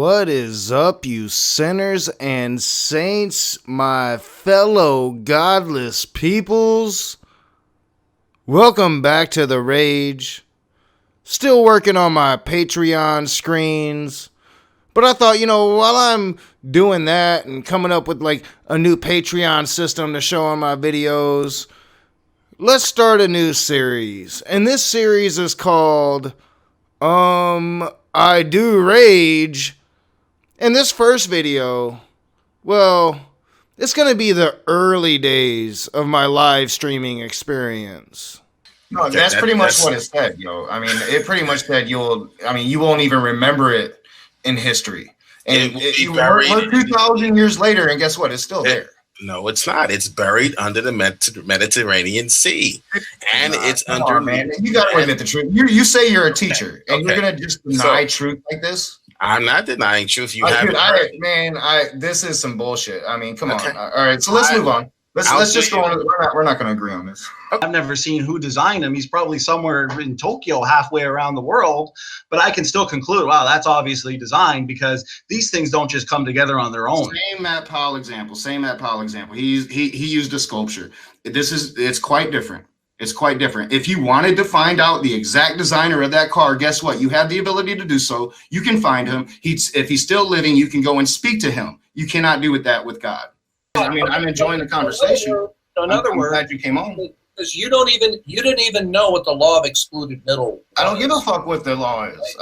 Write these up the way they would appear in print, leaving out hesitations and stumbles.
What is up, you sinners and saints, my fellow godless peoples? Welcome back to The Rage. Still working on my Patreon screens, but I thought, while I'm doing that and coming up with like a new Patreon system to show on my videos, let's start a new series. And this series is called I Do Rage. And this first video, well, it's going to be the early days of my live streaming experience. No, that's pretty much what it said, yo. I mean, it pretty much said you won't even remember it in history. And we're 2,000 years later, and guess what? It's still there. No, it's not. It's buried under the Mediterranean Sea, and it's under. Man, you got to admit the truth. You say you're a teacher, and you're gonna just deny truth like this. I'm not denying truth. You haven't. This is some bullshit. I mean, come on. All right, so let's move on. Let's just go on. We're not going to agree on this. I've never seen who designed him. He's probably somewhere in Tokyo, halfway around the world. But I can still conclude, wow, that's obviously designed, because these things don't just come together on their own. Same Matt Powell example. He used a sculpture. It's quite different. It's quite different. If you wanted to find out the exact designer of that car, guess what? You have the ability to do so. You can find him. If he's still living, you can go and speak to him. You cannot do that with God. I mean, I'm enjoying the conversation. In other words, I'm glad you came on. Because you didn't even know what the law of excluded middle. I don't give a fuck what the law is.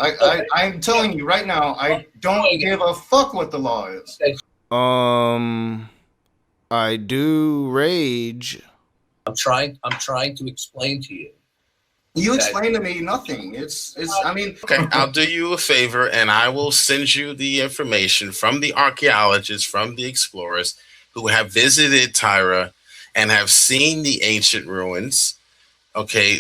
I'm telling you right now, I don't give a fuck what the law is. I do rage. I'm trying to explain to you. You explain to me nothing. Okay, I'll do you a favor, and I will send you the information from the archaeologists, from the explorers who have visited Tyra and have seen the ancient ruins. Okay,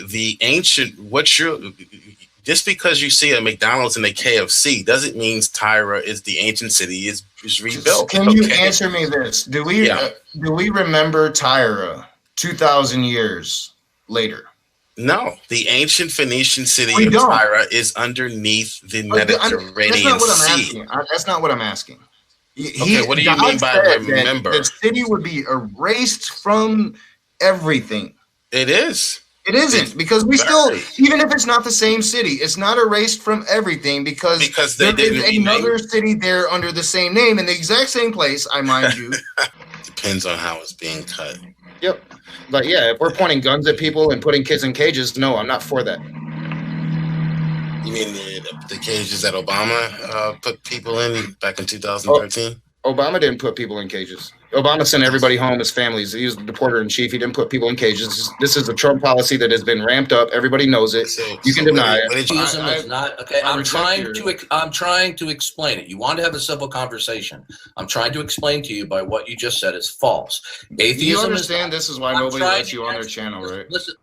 just because you see a McDonald's and a KFC doesn't mean Tyra is the ancient city is rebuilt. Can you answer me this? Do we remember Tyra 2,000 years later? No, the ancient Phoenician city of Tyra is underneath the Mediterranean Sea. That's not what I'm asking. Okay, what do you mean by remember? The city would be erased from everything. It is. It isn't, because we still, even if it's not the same city, it's not erased from everything because there is another city there under the same name in the exact same place, I mind you. Depends on how it's being cut. Yep. But yeah, if we're pointing guns at people and putting kids in cages, no, I'm not for that. You mean the cages that Obama put people in back in 2013? Obama didn't put people in cages. Obama sent everybody home as families. He was the deporter-in-chief. He didn't put people in cages. This is a Trump policy that has been ramped up. Everybody knows it. You can deny it. I'm trying to explain it. You want to have a civil conversation. I'm trying to explain to you by what you just said is false. Atheism. You understand this is why nobody lets you on their channel, right? Listen.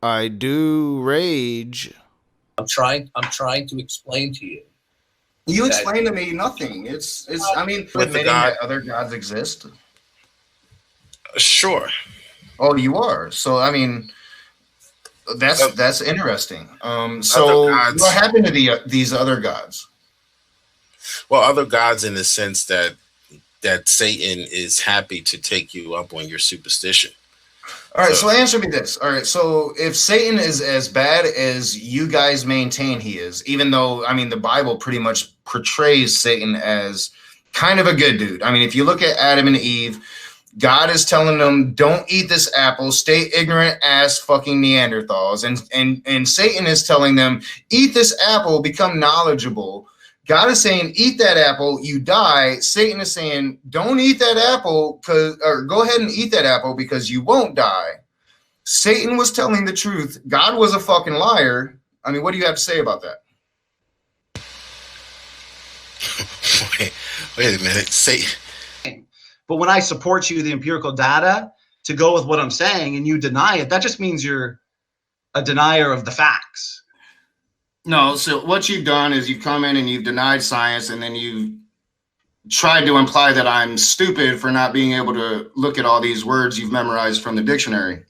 I do rage. I'm trying to explain to you. You explain to me nothing. Admitting that other gods exist. Sure. Oh, you are. So that's interesting. So what happened to these other gods? Well, other gods in the sense that Satan is happy to take you up on your superstition. All right, so answer me this. All right, so if Satan is as bad as you guys maintain he is, even though, the Bible pretty much portrays Satan as kind of a good dude. If you look at Adam and Eve, God is telling them, don't eat this apple, stay ignorant ass fucking Neanderthals. And Satan is telling them, eat this apple, become knowledgeable. God is saying, eat that apple, you die. Satan is saying, don't eat that apple, or go ahead and eat that apple because you won't die. Satan was telling the truth. God was a fucking liar. What do you have to say about that? Wait a minute. But when I support you, the empirical data, to go with what I'm saying, and you deny it, that just means you're a denier of the facts. No, so what you've done is you've come in and you've denied science, and then you tried to imply that I'm stupid for not being able to look at all these words you've memorized from the dictionary.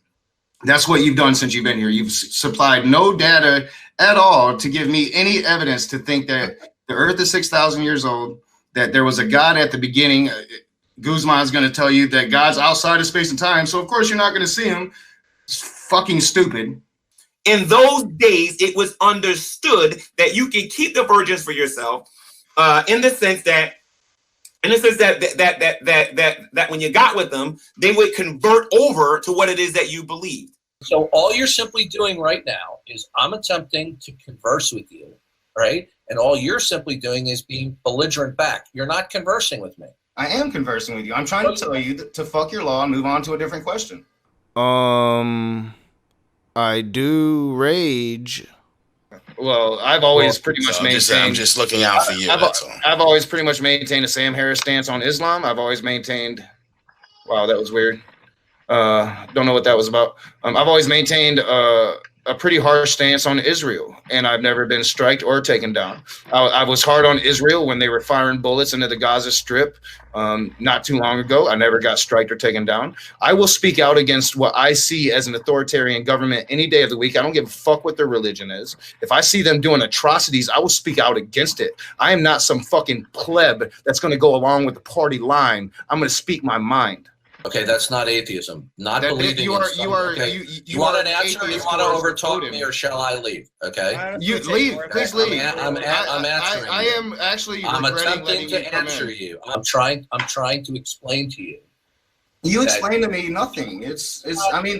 That's what you've done since you've been here. You've supplied no data at all to give me any evidence to think that the Earth is 6,000 years old, that there was a God at the beginning. Guzman is going to tell you that God's outside of space and time, so of course you're not going to see him. It's fucking stupid. In those days, it was understood that you can keep the virgins for yourself, in the sense that when you got with them, they would convert over to what it is that you believed. So all you're simply doing right now is I'm attempting to converse with you, right? And all you're simply doing is being belligerent back. You're not conversing with me. I am conversing with you. I'm trying to tell you to fuck your law and move on to a different question. I do rage. Well, I've always pretty much maintained. I'm just looking out for you. I've always pretty much maintained a Sam Harris stance on Islam. I've always maintained. Wow, that was weird. Don't know what that was about. I've always maintained a pretty harsh stance on Israel, and I've never been striked or taken down. I was hard on Israel when they were firing bullets into the Gaza Strip not too long ago. I never got striked or taken down. I will speak out against what I see as an authoritarian government any day of the week. I don't give a fuck what their religion is. If I see them doing atrocities, I will speak out against it. I am not some fucking pleb that's going to go along with the party line. I'm going to speak my mind. Okay, that's not atheism. Not believing you are. in something. Okay? You want an answer, or you want to overtalk me, or shall I leave? Okay. You leave. Please leave. I'm answering. I am actually. I'm attempting to answer you. I'm trying to explain to you. You explain to me nothing. It's. I mean,